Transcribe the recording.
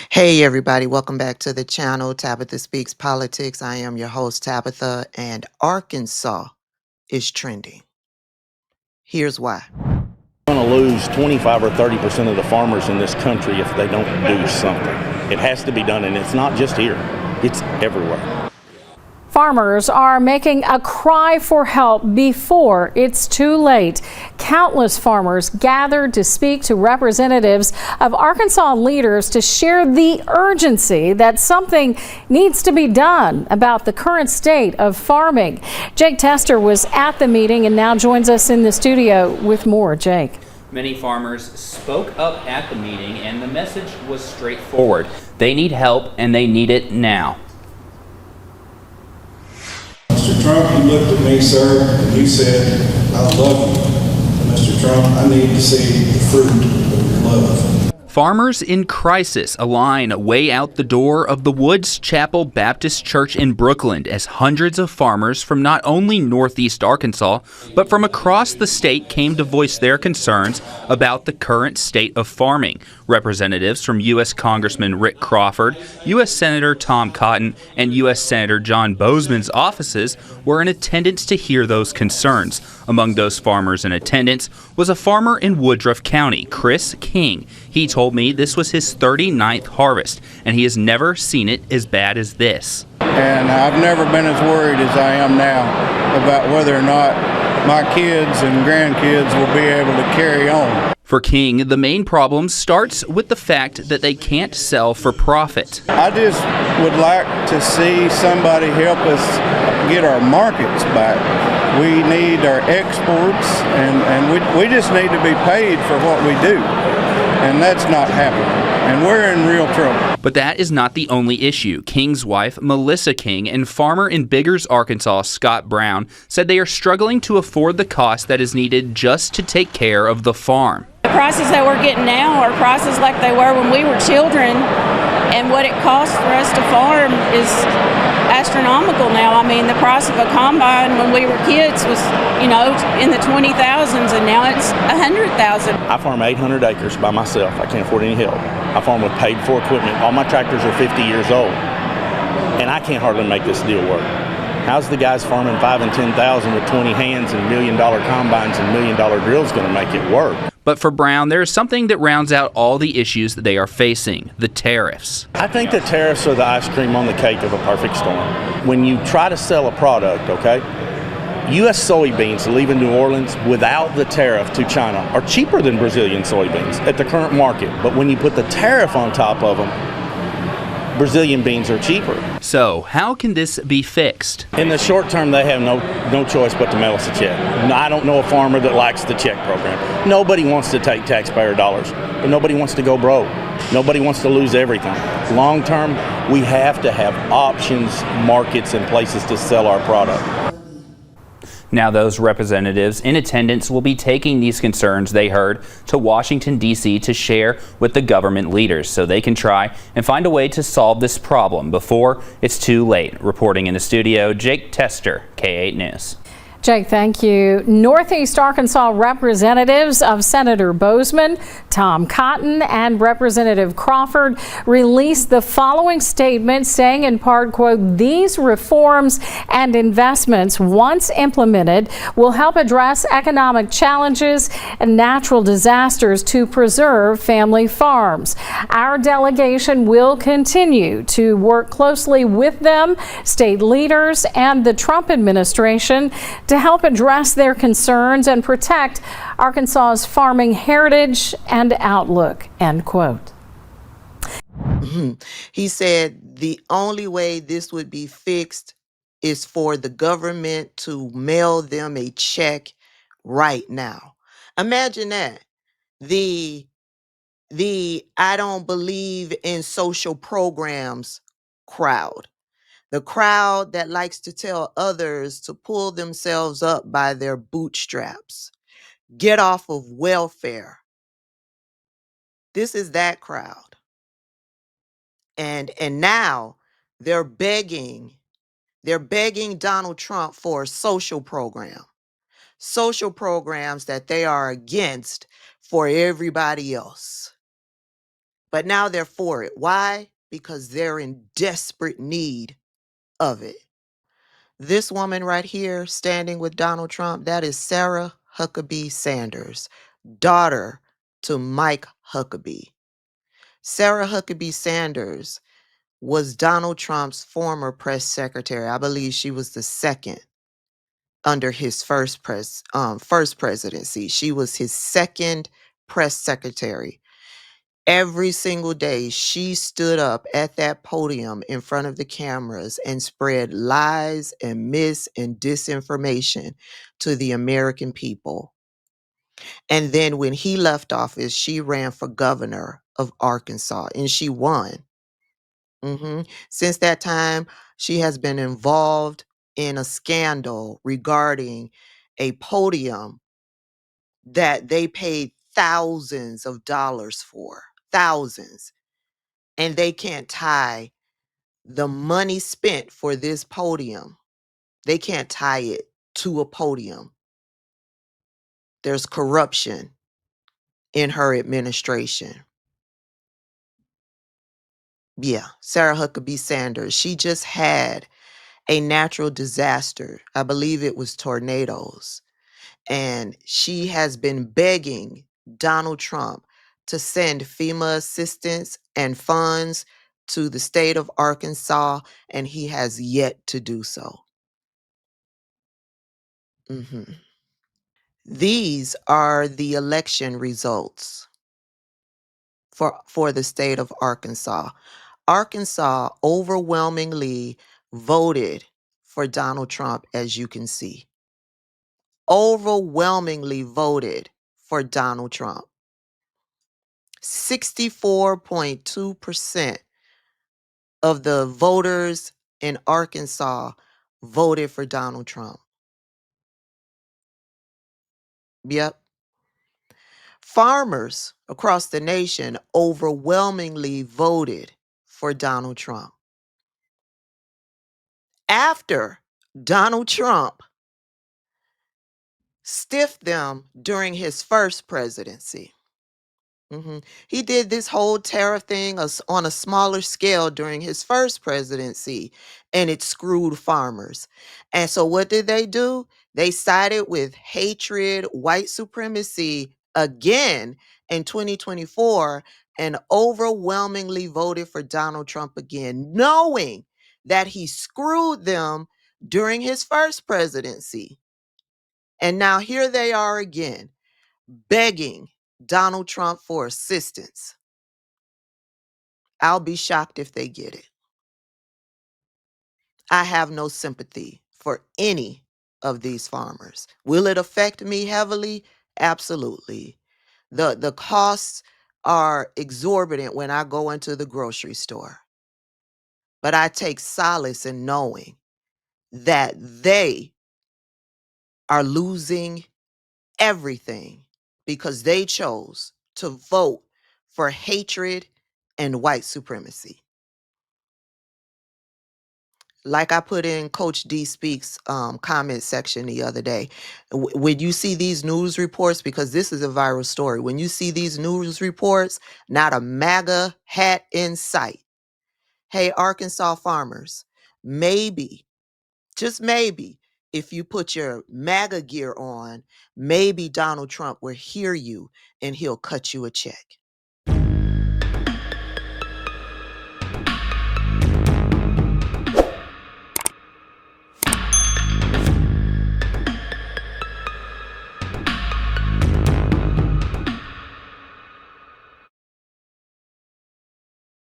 Hey everybody, welcome back to the channel, Tabitha Speaks Politics. I am your host, Tabitha, and Arkansas is trending. Here's why. We're going to lose 25 or 30% of the farmers in this country if they don't do something. It has to be done, and it's not just here. It's everywhere. Farmers are making a cry for help before it's too late. Countless farmers gathered to speak to representatives of Arkansas leaders to share the urgency that something needs to be done about the current state of farming. Jake Tester was at the meeting and now joins us in the studio with more. Jake. Many farmers spoke up at the meeting, and the message was straightforward. They need help, and they need it now. Mr. Trump, you looked at me, sir, and you said, I love you. And Mr. Trump, I need to see the fruit of your love. Farmers in crisis align way out the door of the Woods Chapel Baptist Church in Brooklyn as hundreds of farmers from not only Northeast Arkansas, but from across the state came to voice their concerns about the current state of farming. Representatives from U.S. Congressman Rick Crawford, U.S. Senator Tom Cotton, and U.S. Senator John Boozman's offices were in attendance to hear those concerns. Among those farmers in attendance was a farmer in Woodruff County, Chris King. He told me this was his 39th harvest, and he has never seen it as bad as this. And I've never been as worried as I am now about whether or not my kids and grandkids will be able to carry on. For King, the main problem starts with the fact that they can't sell for profit. I just would like to see somebody help us get our markets back. We need our exports, and we just need to be paid for what we do. And that's not happening. And we're in real trouble. But that is not the only issue. King's wife, Melissa King, and farmer in Biggers, Arkansas, Scott Brown, said they are struggling to afford the cost that is needed just to take care of the farm. The prices that we're getting now are prices like they were when we were children, and what it costs for us to farm is astronomical now. I mean, the price of a combine when we were kids was, in the 20,000s, and now it's 100,000. I farm 800 acres by myself. I can't afford any help. I farm with paid-for equipment. All my tractors are 50 years old, and I can't hardly make this deal work. How's the guys farming 5 and 10,000 with 20 hands and $1 million combines and $1 million drills going to make it work? But for Brown, there is something that rounds out all the issues that they are facing: the tariffs. I think the tariffs are the ice cream on the cake of a perfect storm. When you try to sell a product, okay, U.S. soybeans leaving New Orleans without the tariff to China are cheaper than Brazilian soybeans at the current market. But when you put the tariff on top of them, Brazilian beans are cheaper. So how can this be fixed? In the short term, they have no choice but to mail us a check. I don't know a farmer that likes the check program. Nobody wants to take taxpayer dollars, but nobody wants to go broke. Nobody wants to lose everything. Long term, we have to have options, markets, and places to sell our product. Now those representatives in attendance will be taking these concerns they heard to Washington, D.C. to share with the government leaders so they can try and find a way to solve this problem before it's too late. Reporting in the studio, Jake Tester, K8 News. Jake, thank you. Northeast Arkansas representatives of Senator Boozman, Tom Cotton, and Representative Crawford released the following statement saying in part, quote, "These reforms and investments, once implemented, will help address economic challenges and natural disasters to preserve family farms. Our delegation will continue to work closely with them, state leaders, and the Trump administration to help address their concerns and protect Arkansas's farming heritage and outlook," end quote. He said the only way this would be fixed is for the government to mail them a check right now. Imagine that. The I don't believe in social programs crowd. The crowd that likes to tell others to pull themselves up by their bootstraps, get off of welfare. This is that crowd. And now they're begging Donald Trump for a social program. Social programs that they are against for everybody else. But now they're for it. Why? Because they're in desperate need of it. This woman right here standing with Donald Trump, that is Sarah Huckabee Sanders, daughter to Mike Huckabee. Sarah Huckabee Sanders was Donald Trump's former press secretary. I believe she was the second under his first presidency. She was his second press secretary. Every single day, she stood up at that podium in front of the cameras and spread lies and and disinformation to the American people. And then when he left office, she ran for governor of Arkansas and she won. Since that time, she has been involved in a scandal regarding a podium that they paid thousands of dollars for. Thousands. And they can't tie the money spent for this podium, they can't tie it to a podium. There's corruption in her administration. Yeah, Sarah Huckabee Sanders, she just had a natural disaster. I believe it was tornadoes. And she has been begging Donald Trump to send FEMA assistance and funds to the state of Arkansas, and he has yet to do so. These are the election results for the state of Arkansas. Arkansas overwhelmingly voted for Donald Trump, as you can see. Overwhelmingly voted for Donald Trump. 64.2% of the voters in Arkansas voted for Donald Trump. Yep. Farmers across the nation overwhelmingly voted for Donald Trump. After Donald Trump stiffed them during his first presidency. He did this whole tariff thing on a smaller scale during his first presidency, and it screwed farmers. And so what did they do? They sided with hatred, white supremacy again in 2024 and overwhelmingly voted for Donald Trump again, knowing that he screwed them during his first presidency. And now here they are again, begging Donald Trump for assistance. I'll be shocked if they get it. I have no sympathy for any of these farmers. Will it affect me heavily? Absolutely. The costs are exorbitant when I go into the grocery store. But I take solace in knowing that they are losing everything because they chose to vote for hatred and white supremacy. Like I put in Coach D Speaks comment section the other day, when you see these news reports, because this is a viral story, when you see these news reports, not a MAGA hat in sight. Hey, Arkansas farmers, maybe, just maybe, if you put your MAGA gear on, maybe Donald Trump will hear you and he'll cut you a check.